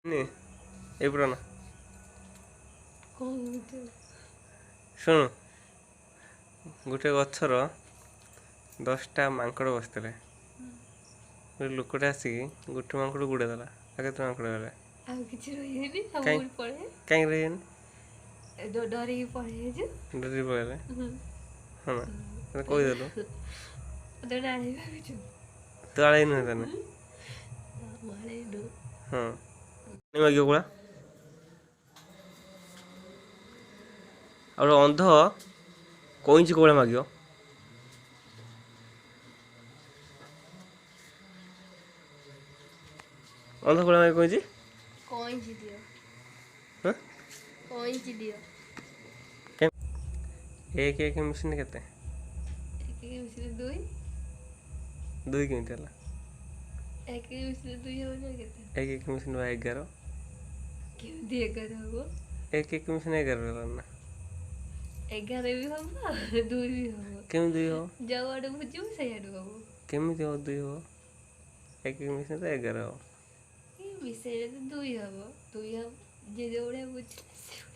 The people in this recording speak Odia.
ନି ଏ ପୁରା ନା କଣ ଶୁଣୁ ଗୋଟେ ଗଛର 10ଟା ମାଙ୍କଡ଼ ବସିଥିଲେ। ଗୋଟେ ଲୋକଟେ ଆସିକି ଗୋଟେ ମାଙ୍କଡ଼ ଗୁଡ଼େଇ ଦେଲା। ଆଉ କେତେ ମାଙ୍କଡ଼ ଗଲେ? ଆଉ କିଛି ରହିବେନି ସବୁ କାଇଁ ଉଠି ପଳେଇବେ କାହିଁକି ରହିବେନି? ଡରିକି ପଳେଇବେ ଡରିକି ପଳେଇଲେ। ଯେ ହଁ ନା ତତେ କହିଦେଲୁ ତତେ ଡାଳି ଭାବିଛୁ ତୁ ଆଡ଼େଇ ନୁହେଁ ତାନେ। ମାଳେଇନୁ ହଁ ମାଗିବ ପରା ଆଉ ଗୋଟେ ଅନ୍ଧ କଇଁଚି କୋଉଭଳିଆ ମାଗିବ? ଅନ୍ଧ କୋଉଭଳିଆ ମାଗିବ କଇଁଚି? କଇଁଚି ଦିଅ ହଁ କଇଁଚି ଦିଅ। ଏକ ଏକ ମିଶିଲେ କେତେ? ଏକ ମିଶିଲେ ଦୁଇ। ଦୁଇ କେମିତି ହେଲା? ଏକ ମିଶିଲେ ଦୁଇ ହବ ନା କେତେ? ଏକ ଏକ ମିଶିଲେ ବା 11। କେମିତି 11 ହବ? ଏକ ଏକ ମିଶିଲେ 11 ହେଲାନି ନା? 11 ବି ହବ 2 ବି ହବ। କେମିତି ଦୁଇ ହବ? ଯୋଉ ଆଡୁ ବୁଝିବୁ ସେଇ ଆଡୁ ହବ। କେମିତି ହବ ଦୁଇ ହବ? ଏକ ଏକ ମିଶିଲେ ତ 11 ହବ। ମିଶେଇଲେ ତ 2 ହବ 2 ହବ ଯେ ଯୋଉ ଭଳିଆ ବୁଝିଲା